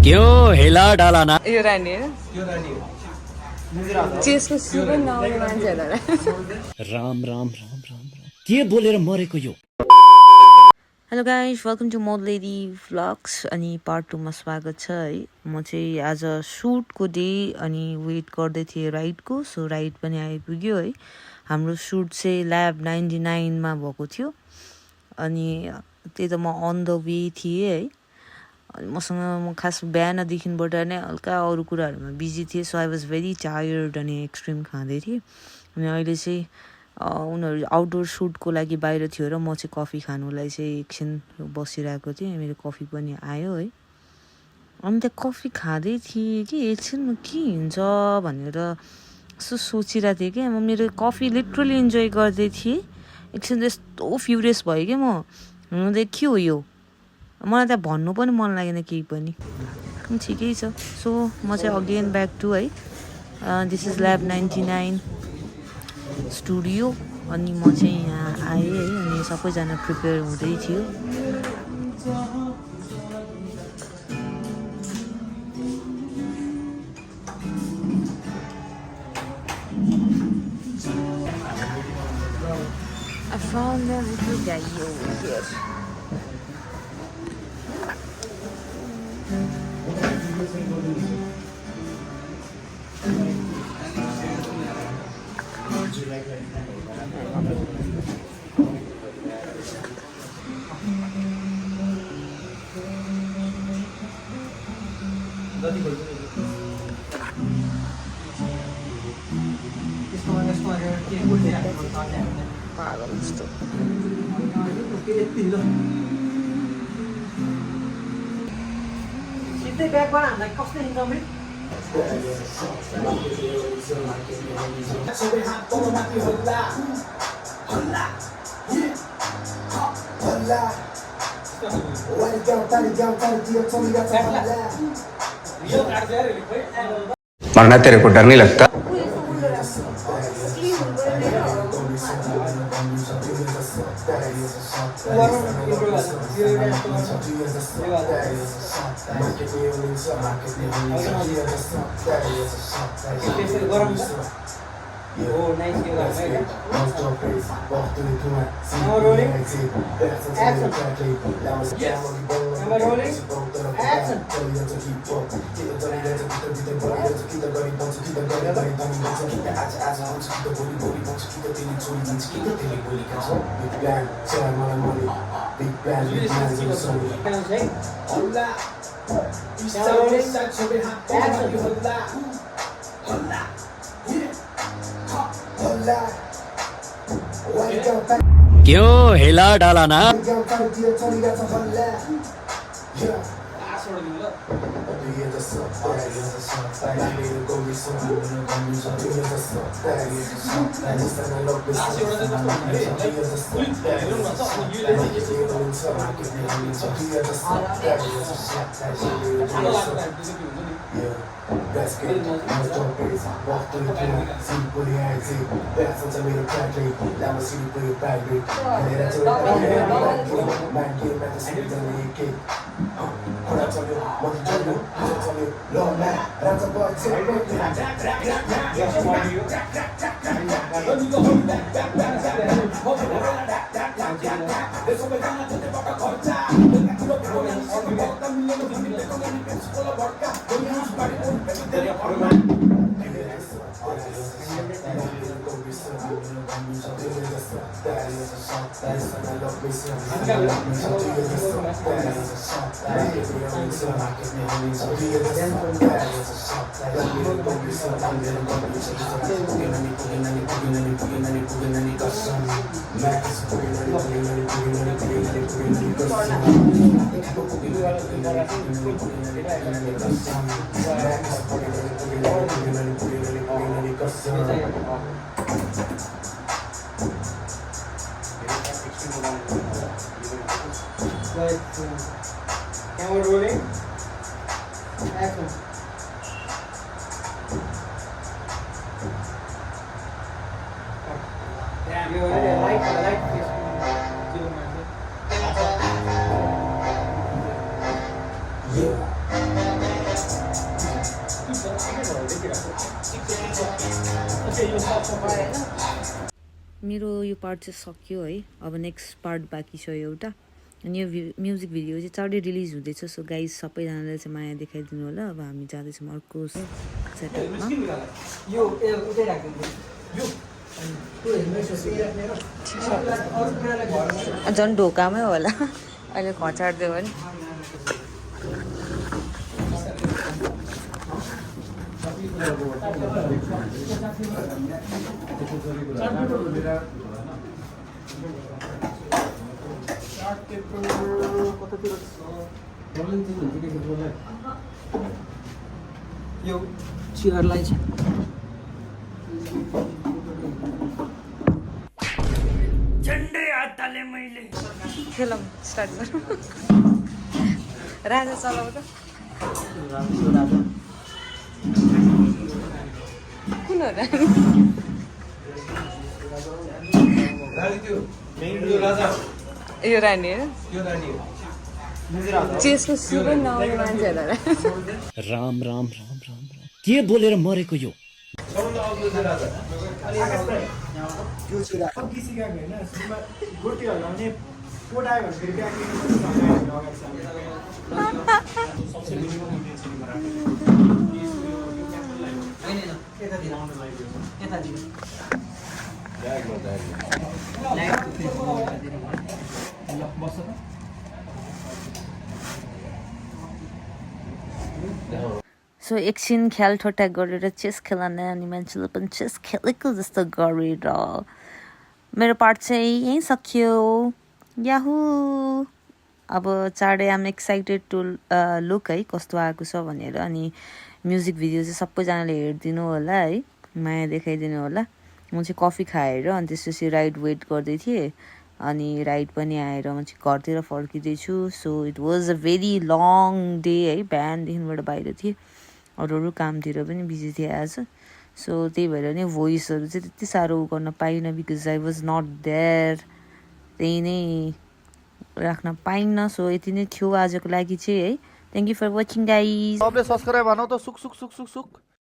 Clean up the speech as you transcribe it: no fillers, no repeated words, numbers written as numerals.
क्यों हिला डाला ना यो रानी हो चेसको सुगै नआउने मान्छेहरूलाई राम राम राम राम राम के बोलेर मरेको यो hello guys welcome to mod lady vlogs अनि पार्ट 2 मा स्वागत छ है म चाहिँ आज सुटको डे अनि वेट गर्दै थिएँ राइडको सो राइड पनि आइपुग्यो है हाम्रो सुट चाहिँ ल्याब 99 मा भएको थियो अनि त्यही त म अन द वे थिएँ है अनि मसँग म खास बिहानदेखिबाट नै हल्का अरू कुराहरूमा बिजी थिएँ so I was very tired अनि एक्सट्रिम खाँदै थिएँ अनि अहिले चाहिँ उनीहरू आउटडोर सुटको लागि बाहिर थियो र म चाहिँ कफी खानुलाई चाहिँ एकछिन बसिरहेको थिएँ मेरो कफी पनि आयो है अनि त्यहाँ कफी खाँदै थिएँ कि एकछिनमा के हुन्छ भनेर यसो सोचिरहेको थिएँ कि म मेरो कफी लिटरली इन्जोय गर्दै थिएँ एकछिन यस्तो फ्युरियस भयो कि म हुँदै के हो यो मलाई त्यहाँ भन्नु पनि मन लागेन केही पनि ठिकै छ सो म चाहिँ अगेन ब्याक टु है दिस इज ल्याब 99 स्टुडियो अनि म चाहिँ यहाँ आएँ है अनि सबैजना प्रिपेयर हुँदै थियो I found a little guy over here. पागल जस्तो सिधै ब्यागबाट हामीलाई कस्तो इन्कम मरना तेरे को डर नहीं लगता Oh, nice. Rolling. Action. Yes. Am I rolling? Action. क्यों हिला डाला ना Camera rolling. Action. You already like मेरो यो पार्ट चाहिँ सक्यो है। अब नेक्स्ट पार्ट बाँकी छ एउटा। अनि यो म्युजिक भिडियो चाहिँ चाँडै रिलिज हुँदैछ। सो गाइज सबैजनाले चाहिँ माया देखाइदिनु होला। अब हामी जाँदैछौँ अर्को सेटअपमा। यो उतै राख्दिनु यो त्यो हेर्नुहोस् झन् ढोकामै होला अहिले खचार्दियो भने। यो चियरलाई चाहिँ झन्डै हात हाले मैले। खेलौँ स्टार्ट गरौँ। राजा चलाऊ त। कुन हो यो रानी हो। चेसको सुरु नआउने मान्छेहरूलाई राम राम राम राम राम के बोलेर मरेको यो। गोटी हल्लाउने कोटायो भने फेरि सो एकछिन ख्याल ठट्टा गरेर चेस खेल्न अनि मान्छेले पनि चेस खेलेको जस्तो गरेर मेरो पार्ट चाहिँ यहीँ सक्यो। याहु अब चाँडै आम एक्साइटेड टु लुक है कस्तो आएको छ भनेर। अनि म्युजिक भिडियो चाहिँ सबैजनाले हेरिदिनु होला है, माया देखाइदिनु होला। म चाहिँ कफी खाएर अनि त्यसपछि राइड वेट गर्दै थिएँ। अनि राइड पनि आएर म चाहिँ घरतिर फर्किँदैछु। So it was a very long day है। बिहानदेखिबाट बाहिर थिएँ, अरू कामतिर पनि बिजी थिएँ आज। सो त्यही भएर नै भोइसहरू चाहिँ त्यति साह्रो गर्न पाइनँ because I was not there. त्यही नै राख्न पाइनँ। सो यति नै थियो आजको लागि चाहिँ है। Thank you for watching guys. सबले सब्सक्राइब भनौ त सुक सुक सुक सुक सुक।